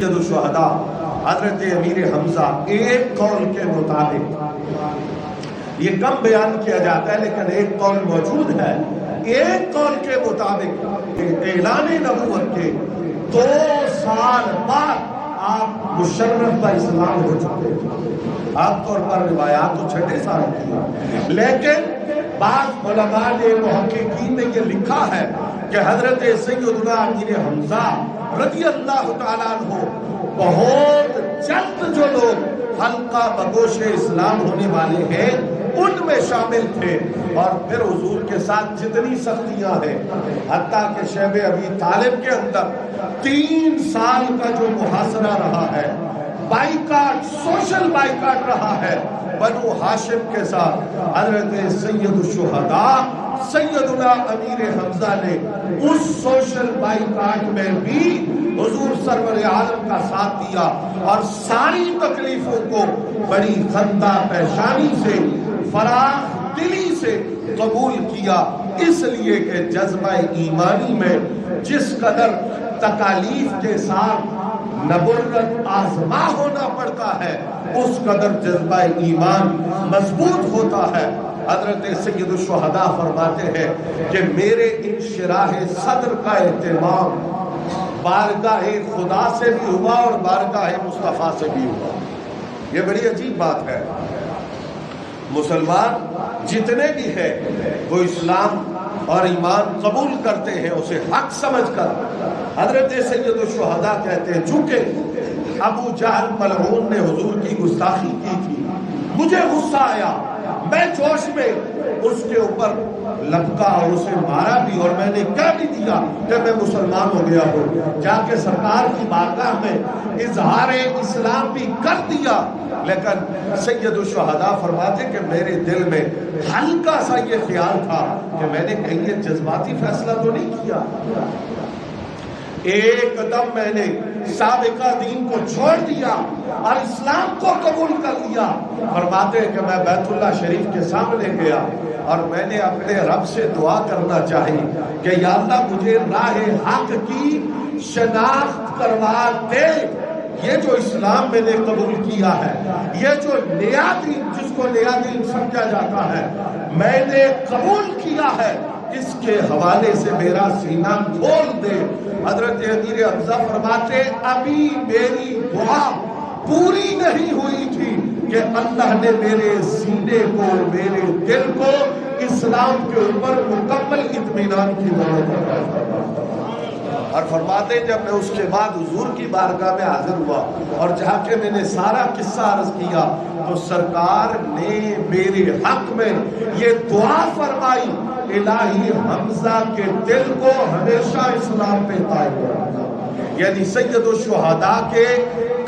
الشہداء حضرت امیر حمزہ ایک قول کے مطابق، یہ کم بیان کیا جاتا ہے لیکن ایک قول موجود ہے، ایک قول کے مطابق اعلان نبوت کے 2 سال بعد آپ مشرف پر اسلام ہو چکے تھے۔ عام طور پر روایات تو 6 سال کی ہیں، لیکن بعض علماء نے محققین نے یہ لکھا ہے کہ حضرت سیدنا امیر حمزہ رضی اللہ تعالیٰ عنہ بہت جلد جو لوگ حلقہ بگوش اسلام ہونے والے ہیں ان میں شامل تھے، اور پھر حضور کے ساتھ جتنی سختیاں ہیں، حتیٰ کہ شیب ابی طالب کے اندر 3 سال کا جو محاصرہ رہا ہے، بائیکاٹ، سوشل بائیکاٹ رہا ہے بنو ہاشم کے ساتھ، حضرت سید الشہداء سیدنا امیر حمزہ نے اس سوشل بائیکاٹ میں بھی حضور سرور عالم کا ساتھ دیا اور ساری تکلیفوں کو بڑی خندہ پیشانی سے، فراخ دلی سے قبول کیا، اس لیے کہ جذبہ ایمانی میں جس قدر تکالیف کے ساتھ نبرت آزما ہونا پڑتا ہے اس قدر جذبہ ایمان مضبوط ہوتا ہے۔ حضرت سید الشہداء فرماتے ہیں کہ میرے انشراح صدر کا اہتمام بارگاہ خدا سے بھی ہوا اور بارگاہ مصطفیٰ سے بھی ہوا۔ یہ بڑی عجیب بات ہے، مسلمان جتنے بھی ہیں وہ اسلام اور ایمان قبول کرتے ہیں اسے حق سمجھ کر۔ حضرت سید الشہداء کہتے ہیں چونکہ ابو جہل ملعون نے حضور کی گستاخی کی تھی، مجھے غصہ آیا، میں جوش میں اس کے اوپر لپکا اور اسے مارا بھی، اور میں نے کہہ بھی دیا کہ میں مسلمان ہو گیا ہوں، جا کے سرکار کی بارگاہ میں اظہار اسلام بھی کر دیا۔ لیکن سید الشہداء فرماتے کہ میرے دل میں ہلکا سا یہ خیال تھا کہ میں نے کہیں یہ جذباتی فیصلہ تو نہیں کیا، ایک دم میں نے سابقہ دین کو چھوڑ دیا اور اسلام کو قبول کر لیا۔ فرماتے ہیں کہ میں بیت اللہ شریف کے سامنے گیا اور میں نے اپنے رب سے دعا کرنا چاہی کہ یا اللہ مجھے راہ حق کی شناخت کروا دے، یہ جو اسلام میں نے قبول کیا ہے، یہ جو نیا دین جس کو نیا دین سمجھا جاتا ہے میں نے قبول کیا ہے، اس کے حوالے سے میرا سینہ کھول دے۔ حضرت امیر حمزہ فرماتے ابھی میری دعا پوری نہیں ہوئی تھی کہ اللہ نے میرے سینے کو، میرے دل کو اسلام کے اوپر مکمل اطمینان کی دولت عطا فرمایا۔ اور فرماتے ہیں جب میں اس کے بعد حضور کی بارگاہ میں حاضر ہوا اور جہاں کے میں نے سارا قصہ عرض کیا تو سرکار نے میرے حق میں یہ دعا فرمائی، الہی حمزہ کے دل کو ہمیشہ اسلام پہ قائم رکھنا۔ یعنی سید الشہداء کے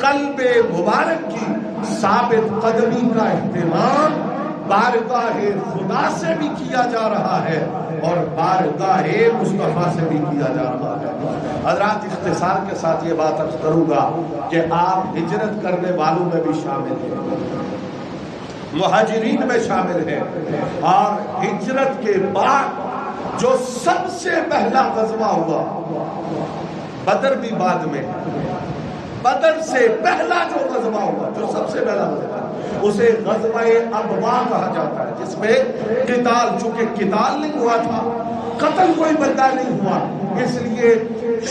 قلب مبارک کی ثابت قدمی کا اہتمام بارگاہ خدا سے بھی کیا جا رہا ہے اور بارگاہ مصطفیٰ سے بھی کیا جا رہا ہے۔ حضرات اختصار کے ساتھ یہ بات عرض کروں گا کہ آپ ہجرت کرنے والوں میں بھی شامل ہیں، مہاجرین میں شامل ہیں، اور ہجرت کے بعد جو سب سے پہلا غزوہ ہوا، بدر بھی بعد میں، بدر سے پہلا جو غزوہ ہوا، جو سب سے پہلا غزوہ اسے غزوہ ابوا کہا جاتا ہے، جس میں قتال، چونکہ قتال نہیں ہوا تھا، قتل کوئی بندہ نہیں ہوا، اس لیے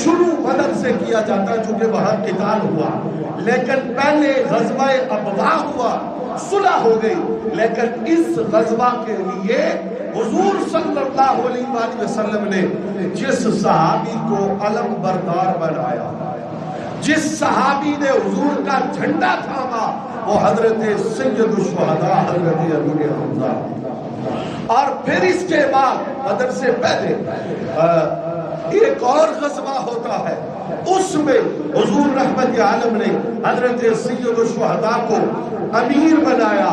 شروع بدر سے کیا جاتا ہے چونکہ وہاں قتال ہوا، لیکن پہلے غزوہ ابوا ہوا، صلح ہو گئی۔ لیکن اس غزوہ کے لیے حضور صلی اللہ علیہ وآلہ وسلم نے جس صحابی کو علم بردار بنایا، جس صحابی نے حضور کا جھنڈا تھاما، وہ حضرت سید الشہداء حضرت امیر حمزہ۔ اور پھر اس کے بعد بدر سے پہلے ایک اور غزوہ ہوتا ہے، اس میں حضور رحمت عالم نے حضرت سید الشہداء کو امیر بنایا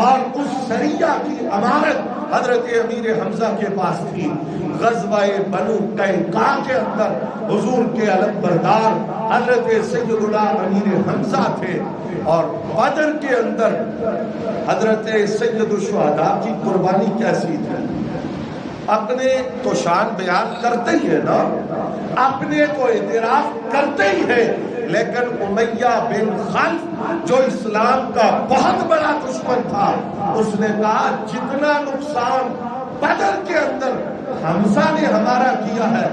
اور اس سریہ کی امارت حضرت امیر حمزہ کے پاس تھی۔ غزوہ بنو قینقاع کے اندر حضور کے علم بردار حضرت سیدنا امیر حمزہ تھے، اور بدر کے اندر حضرت سید الشہداء کی قربانی کیسی تھی؟ اپنے تو شان بیان کرتے ہی ہے نا، اپنے کو اعتراف کرتے ہی ہے لیکن امیہ بن خلف جو اسلام کا بہت بڑا دشمن تھا، اس نے کہا جتنا نقصان بدر کے اندر حمزہ نے ہمارا کیا ہے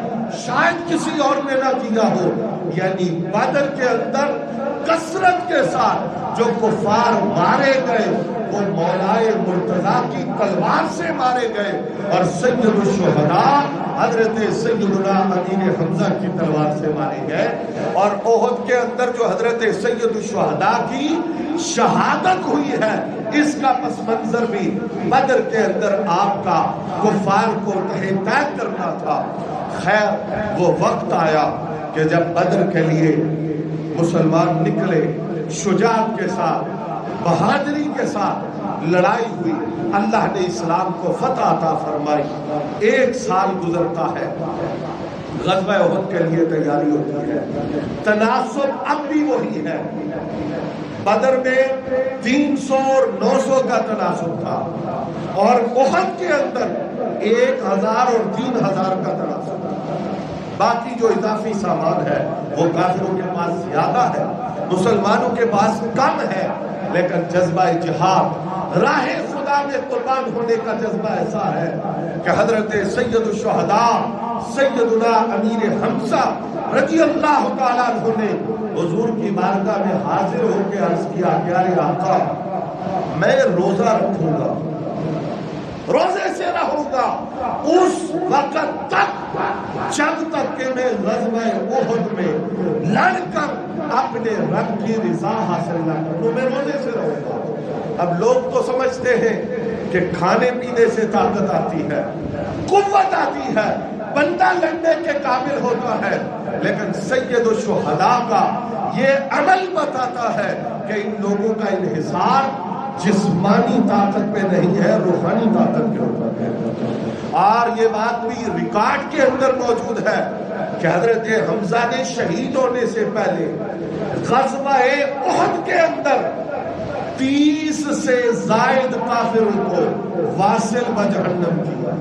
شاید کسی اور نے نہ کیا ہو. یعنی بدر کے اندر کثرت کے ساتھ جو کفار مارے گئے وہ مولائے مرتضیٰ کی تلوار سے مارے گئے، اور سید الشہداء حضرت سیدنا امیر حمزہ کی تلوار سے مارے گئے. اور احد کے اندر جو حضرت سید الشہداء کی شہادت ہوئی ہے، اس کا پس منظر بھی بدر کے اندر آپ کا کفار کو تہہ کرنا تھا. خیر وہ وقت آیا کہ جب بدر کے لیے مسلمان نکلے، شجاعت کے ساتھ، بہادری کے ساتھ لڑائی ہوئی، اللہ نے اسلام کو فتح عطا فرمائی. 1 سال گزرتا ہے، غزوہ احد کے لیے تیاری ہوتی ہے. تناسب اب بھی وہی ہے. بدر میں 300 اور 900 کا تناسب تھا، اور احد کے اندر 1000 اور 3000 کا تناسب تھا. باقی جو اضافی سامان ہے وہ کافروں کے پاس زیادہ ہے، مسلمانوں کے پاس کم ہے. لیکن جذبہ جہاد، راہ خدا میں قربان ہونے کا جذبہ ایسا ہے کہ حضرت سید الشہداء سیدنا امیر حمزہ رضی اللہ تعالیٰ عنہ نے حضور کی بارگاہ میں حاضر ہو کے عرض کیا، پیارے آقا میں روزہ رکھوں گا، روزے سے رہوں گا اس وقت تک جب تک کہ میں غزوہ احد میں لڑ کر اپنے رب کی رضا حاصل نہ کروں، میں روزے سے رہوں گا. اب لوگ تو سمجھتے ہیں کہ کھانے پینے سے طاقت آتی ہے، قوت آتی ہے، بندہ لڑنے کے قابل ہوتا ہے. لیکن سید الشہداء کا یہ عمل بتاتا ہے کہ ان لوگوں کا انحصار جسمانی طاقت پہ نہیں ہے، روحانی طاقت کے اوپر ہے. اور یہ بات بھی ریکارڈ کے اندر موجود ہے کہ حضرت حمزہ نے شہید ہونے سے پہلے غزوہ احد کے اندر 30 سے زائد کافروں کو واصل بجہنم کیا.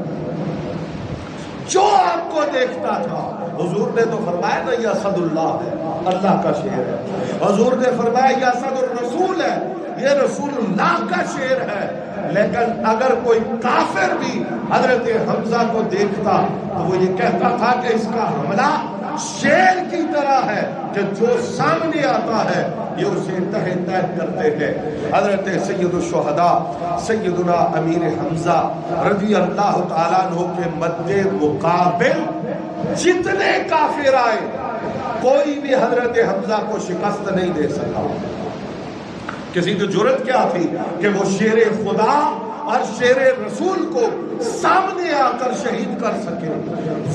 جو آپ کو دیکھتا تھا، حضور نے تو فرمایا نا یہ اسد اللہ ہے، اللہ کا شعر ہے. حضور نے فرمایا یہ اسد الرسول ہے، یہ رسول اللہ کا شعر ہے. لیکن اگر کوئی کافر بھی حضرت حمزہ کو دیکھتا تو وہ یہ کہتا تھا کہ اس کا حملہ شیر کی طرح ہے کہ جو سامنے آتا ہے یہ اسے تہہ تہہ کرتے ہیں. حضرت سید الشہداء سیدنا امیر حمزہ رضی اللہ تعالیٰ عنہ کے مد مقابل جتنے کافر آئے کوئی بھی حضرت حمزہ کو شکست نہیں دے سکا. کسی کی جرت کیا تھی کہ وہ شیر خدا اور شیر رسول کو سامنے آ کر شہید کر سکے،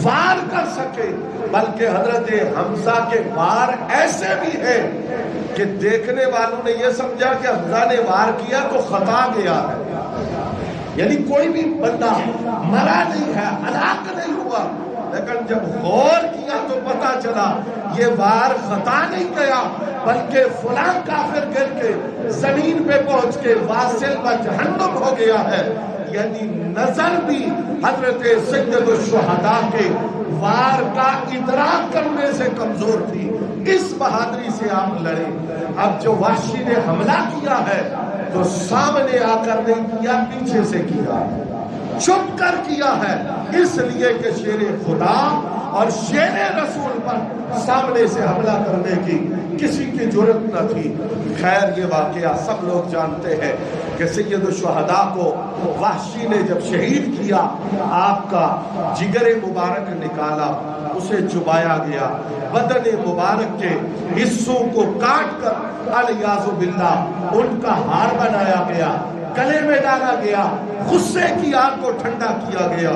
وار کر سکے. بلکہ حضرت حمزہ کے وار ایسے بھی ہیں کہ دیکھنے والوں نے یہ سمجھا کہ حمزہ نے وار کیا تو خطا گیا ہے، یعنی کوئی بھی بندہ مرا نہیں ہے، ہلاک نہیں ہوا. لیکن جب غور کیا تو پتا چلا یہ وار خطا نہیں گیا، بلکہ فلاں کافر گر کے زمین پہ پہنچ کے واصل و جہنم ہو گیا ہے. یعنی نظر بھی حضرت سید الشہداء کے وار کا ادراک کرنے سے کمزور تھی. اس بہادری سے آپ لڑے. اب جو وحشی نے حملہ کیا ہے تو سامنے آ کر نہیں کیا، پیچھے سے کیا، چھپ کر کیا ہے، اس لیے کہ شیر خدا اور شیر رسول پر سامنے سے حملہ کرنے کی کسی کی جرت نہ تھی. خیر یہ واقعہ سب لوگ جانتے ہیں کہ سید الشہداء کو وحشی نے جب شہید کیا، آپ کا جگر مبارک نکالا، اسے چبایا گیا، بدن مبارک کے حصوں کو کاٹ کر الیاذ باللہ ان کا ہار بنایا گیا، گلے میں ڈالا گیا، غصے کی آگ کو ٹھنڈا کیا گیا.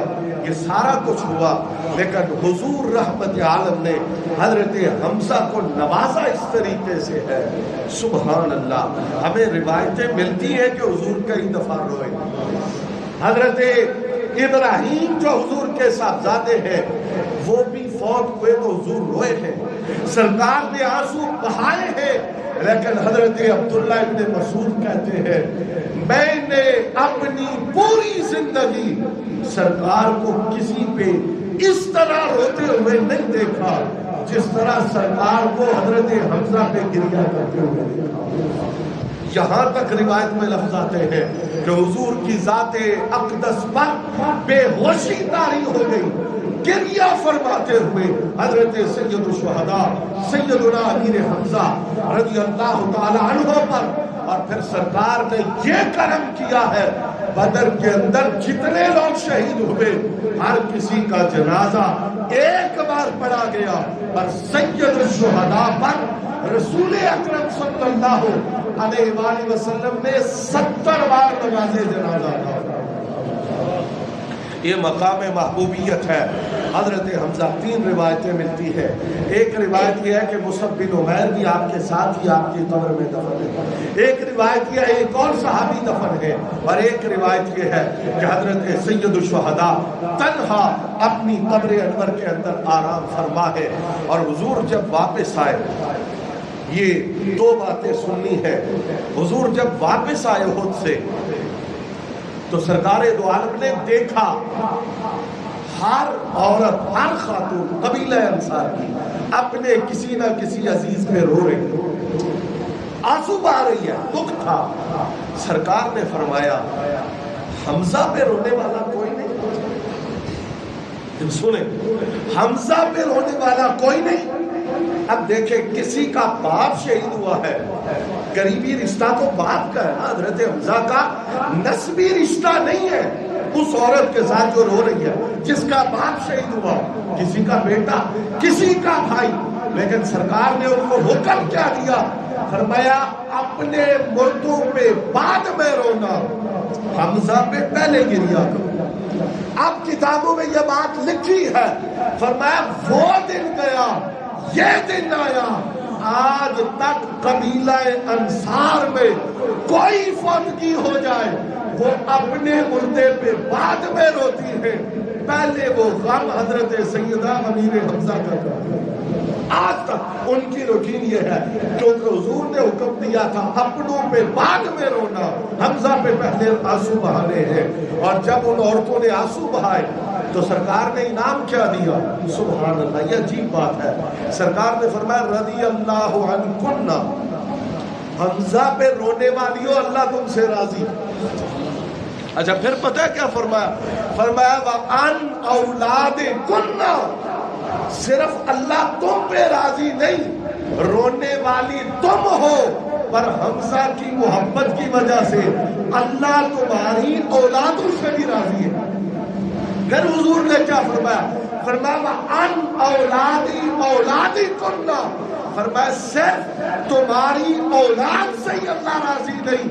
یہ سارا کچھ ہوا، لیکن حضور رحمت عالم نے حضرت حمزہ کو نوازا اس طریقے سے ہے. سبحان اللہ. ہمیں روایتیں ملتی ہیں کہ حضور کئی دفعہ روئے. حضرت ابراہیم جو حضور کے صاحبزادے ہیں وہ بھی فوت ہوئے تو حضور روئے ہیں، سرکار نے آنسو بہائے ہیں. لیکن حضرت عبداللہ ابن مسعود کہتے ہیں میں نے اپنی پوری زندگی سرکار کو کسی پہ اس طرح روتے ہوئے نہیں دیکھا جس طرح سرکار کو حضرت حمزہ پہ گریہ کرتے ہوئے دیکھا۔ یہاں تک روایت میں لفظ آتے ہیں کہ حضور کی ذات اقدس پر بے ہوشی طاری ہو گئی، گریہ فرماتے ہوئے حضرت سید الشہداء سیدنا امیر حمزہ رضی اللہ تعالی عنہ پر۔ اور پھر سرکار نے یہ کرم کیا ہے، بدر کے اندر جتنے لوگ شہید ہوئے ہر کسی کا جنازہ ایک بار پڑھا گیا، اور سید الشہداء پر رسول اکرم صلی اللہ علیہ وآلہ وسلم نے 70 بار نماز جنازہ ادا۔ یہ مقام محبوبیت ہے حضرت حمزہ۔ 3 روایتیں ملتی ہیں۔ ایک روایت یہ ہے کہ مصعب بن عمیر بھی آپ کے ساتھ ہی آپ کی قبر میں دفن ہے، ایک روایت یہ ہے ایک اور صحابی دفن ہے، اور ایک روایت یہ ہے کہ حضرت سید الشہداء تنہا اپنی قبر انور کے اندر آرام فرما ہے۔ اور حضور جب واپس آئے، یہ 2 باتیں سننی ہے، حضور جب واپس آئے احد سے تو سرکار دو عالم نے دیکھا ہر عورت، ہر خاتون قبیلہ انصار کی اپنے کسی نہ کسی عزیز پہ رو رہی ہے، آنسو بہا رہی ہے، دکھ تھا۔ سرکار نے فرمایا حمزہ پہ رونے والا کوئی نہیں؟ سنیں، حمزہ پہ رونے والا کوئی نہیں؟ اب دیکھیں کسی کا باپ شہید ہوا ہے، قریبی رشتہ تو باپ کا ہے نا، حضرت حمزہ کا نسبی رشتہ نہیں ہے اس عورت کے ساتھ جو رو رہی ہے، جس کا باپ شہید ہوا، کسی کا بیٹا، کسی کا بھائی۔ لیکن سرکار نے ان کو حکم کیا دیا؟ فرمایا اپنے مردوں پہ بعد میں رونا، حمزہ پہ پہلے گریہ کرو۔ اب کتابوں میں یہ بات لکھی ہے، فرمایا وہ دن گیا، یہ دن آیا، آج تک قبیلہ انصار میں کوئی فوتگی ہو جائے وہ اپنے مردے پہ بعد میں روتی ہے، پہلے وہ غم حضرت سیدہ امیر حمزہ کا کرتی ہے۔ آج تک ان کی روٹین یہ ہے، کیونکہ حضور نے حکم دیا تھا اپنوں پہ بعد میں رونا، حمزہ پہ پہلے آنسو بہانے ہیں۔ اور جب ان عورتوں نے آنسو بہائے تو سرکار نے انعام کیا دیا؟ سبحان اللہ، یہ عجیب بات ہے۔ سرکار نے فرمایا رضی اللہ عنکن، حمزہ پہ رونے والیوں اللہ تم سے راضی۔ اچھا پھر پتہ ہے کیا فرمایا؟ فرمایا وَأَنْ أَوْلَادِكُنَّ، صرف اللہ تم پہ راضی نہیں، رونے والی تم ہو، پر حمزہ کی محبت کی وجہ سے اللہ تمہاری اولادوں سے بھی راضی ہے۔ پھر حضور نے کیا فرمایا؟ فرمایا ان اولادی اولادی کنہ، فرمایا صرف تمہاری اولاد سے ہی اللہ راضی نہیں،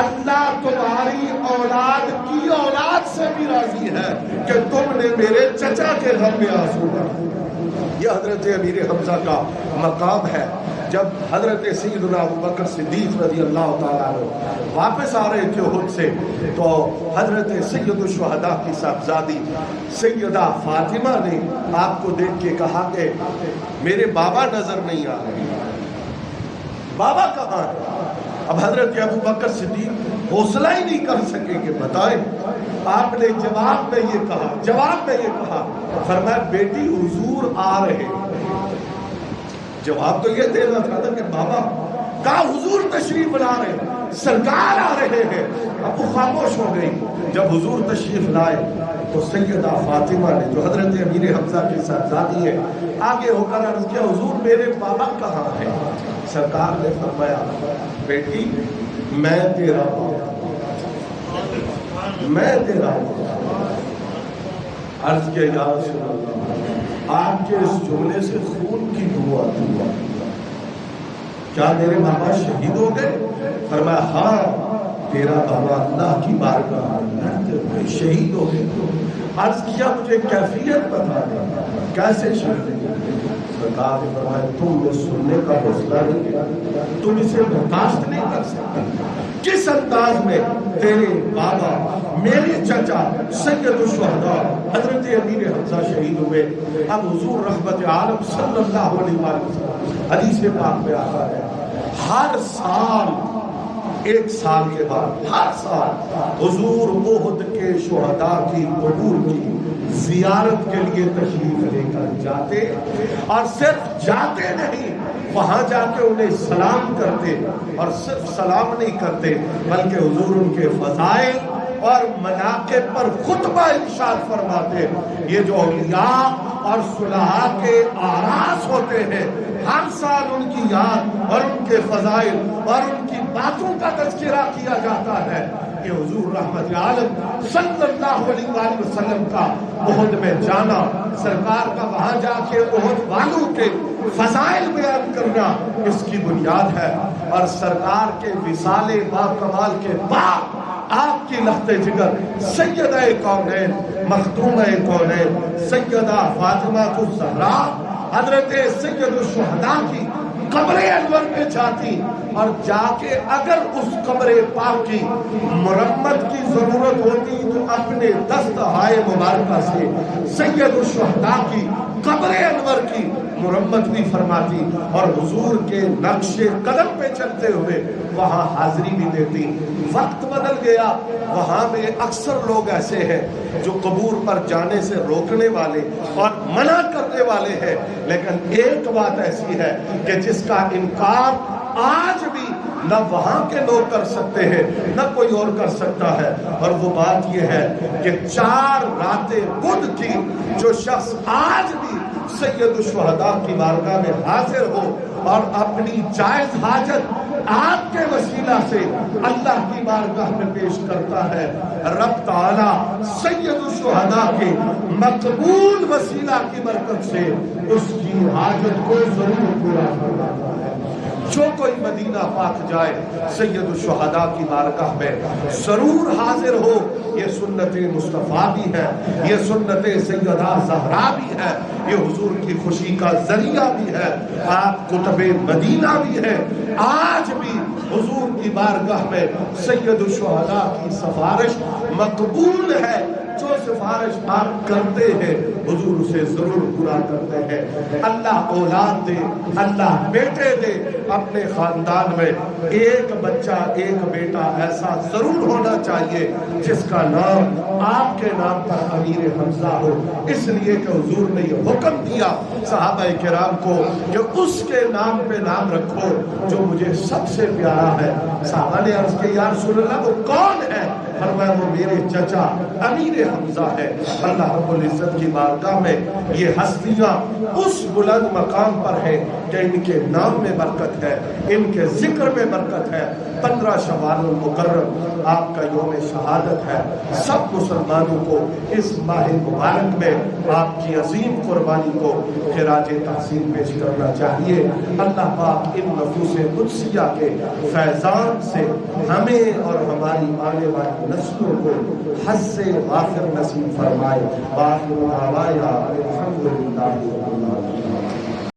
اللہ تمہاری اولاد کی اولاد سے بھی راضی ہے کہ تم نے میرے چچا کے غم میں آنسو بہائے۔ یہ حضرت امیر حمزہ کا مقام ہے۔ جب حضرت سیدنا ابوبکر صدیق رضی اللہ تعالیٰ عنہ واپس آ رہے تھے احد سے، تو حضرت سید الشہداء کی صاحبزادی سیدہ فاطمہ نے آپ کو دیکھ کے کہا کہ میرے بابا نظر نہیں آ رہے، بابا کہاں ہے؟ اب حضرت ابوبکر صدیق حوصلہ ہی نہیں کر سکے کہ بتائیں۔ آپ نے جواب میں یہ کہا، فرمایا بیٹی حضور آ رہے۔ جواب تو یہ دینا تھا کہ بابا کہا حضور تشریف لا رہے ہیں، سرکار آ رہے ہیں۔ اب وہ خاموش ہو گئی۔ جب حضور تشریف لائے تو سیدہ فاطمہ نے جو حضرت امیر حمزہ کی صاحبزادی ہے آگے ہو کر عرض کیا حضور میرے بابا کہاں ہیں؟ سرکار نے فرمایا بیٹی میں تیرا بابا، میں تیرا بابا۔ عرض کیا یا رسول اللہ، آپ کے اس جملے سے خون کی بو آتی ہے، کیا میرے بابا شہید ہو گئے؟ فرمایا ہاں تیرا بابا اللہ کی بارگاہ میں شہید ہو گئے۔ عرض کیا مجھے کیفیت بتا دیں کیسے شہید ہوئے؟ سرکار نے فرمایا تم نے سننے کا حوصلہ نہیں، تم اسے برداشت نہیں کر سکتے کس انداز میں تیرے بابا میرے چچا سید الشہداء حضرت امیر حمزہ شہید ہوئے۔ اب حضور رحمت عالم صلی اللہ علیہ وسلم حدیث پاک میں آتا ہے ہر سال ایک سال کے بعد ہر سال حضور احد کے شہداء کی قبور کی زیارت کے لیے تشریف لے کر جاتے، اور صرف جاتے نہیں، وہاں جا کے انہیں سلام کرتے، اور صرف سلام نہیں کرتے بلکہ حضور ان کے فضائل اور مناقب پر خطبہ ارشاد فرماتے۔ یہ جو اولیاء اور صلحاء کے آراس ہوتے ہیں، ہر سال ان کی یاد اور ان کے فضائل اور ان کی باتوں کا تذکرہ کیا جاتا ہے۔ کہ حضور رحمت عالم صلی اللہ علیہ وآلہ وسلم کا احد میں جانا، سرکار کا وہاں جا کے احد والوں کے فضائل بیان کرنا اس کی بنیاد ہے۔ اور سرکار کے وصال با کمال کے بعد آپ کی لخت جگر سیدہ کونین، مخدومہ کونین، سیدہ فاطمہ الزہرا، حضرت سید الشہداء کی قبر انور میں جاتی، اور جا کے اگر اس قبر پاک کی مرمت کی ضرورت ہوتی تو اپنے دست ہائے مبارکہ سے سید الشہداء کی قبر انور کی مرمت بھی فرماتی، اور حضور کے نقش قدم پہ چلتے ہوئے وہاں حاضری بھی دیتی۔ وقت بدل گیا، وہاں میں اکثر لوگ ایسے ہیں جو قبور پر جانے سے روکنے والے اور منع کرنے والے ہیں، لیکن ایک بات ایسی ہے کہ جس کا انکار آج بھی نہ وہاں کے لوگ کر سکتے ہیں نہ کوئی اور کر سکتا ہے، اور وہ بات یہ ہے کہ 4 راتیں بدھ کی جو شخص آج بھی سید الشہداء کی بارگاہ میں حاضر ہو اور اپنی جائز حاجت آپ کے وسیلہ سے اللہ کی بارگاہ میں پیش کرتا ہے، رب تعالی سید الشہداء کے مقبول وسیلہ کی برکت سے اس کی حاجت کو ضرور پورا کرتا ہے۔ جو کوئی مدینہ پاک جائے سید الشہداء کی بارگاہ میں ضرور حاضر ہو۔ یہ سنت مصطفیٰ بھی ہے، یہ سنت سیدہ زہرا بھی ہے، یہ حضور کی خوشی کا ذریعہ بھی ہے، آپ کتب مدینہ بھی ہے۔ آج بھی حضور کی بارگاہ میں سید الشہداء کی سفارش مقبول ہے۔ جو سفارش آپ کرتے ہیں حضور اسے ضرور پورا کرتے ہیں۔ اللہ اولاد دے، اللہ بیٹے دے، اپنے خاندان میں ایک بچہ ایک بیٹا ایسا ضرور ہونا چاہیے جس کا نام آپ کے نام پر امیر حمزہ ہو، اس لیے کہ حضور نے یہ حکم دیا صحابہ کرام کو کہ اس کے نام پہ نام رکھو جو مجھے سب سے پیارا ہے۔ صحابہ نے عرض کہ یا رسول اللہ وہ کون ہے؟ فرمایا وہ میرے چچا امیر حمزہ ہے۔ اللہ رب العزت کی بارگاہ میں یہ ہستیاں اس بلند مقام پر ہیں کہ ان کے نام میں برکت ہے، ان کے ذکر میں برکت ہے۔ 15 شوال المکرم آپ کا یوم شہادت ہے۔ سب مسلمانوں کو اس ماہ مبارک میں آپ کی عظیم قربانی کو خراج تحسین پیش کرنا چاہیے۔ اللہ پاک ان نفوس قدسیہ کے فیضان سے ہمیں اور ہماری آنے والی نسلوں کو حظ سے غافر نصیب فرمائے۔ وآخر دعوانا الحمدللہ رب العالمین۔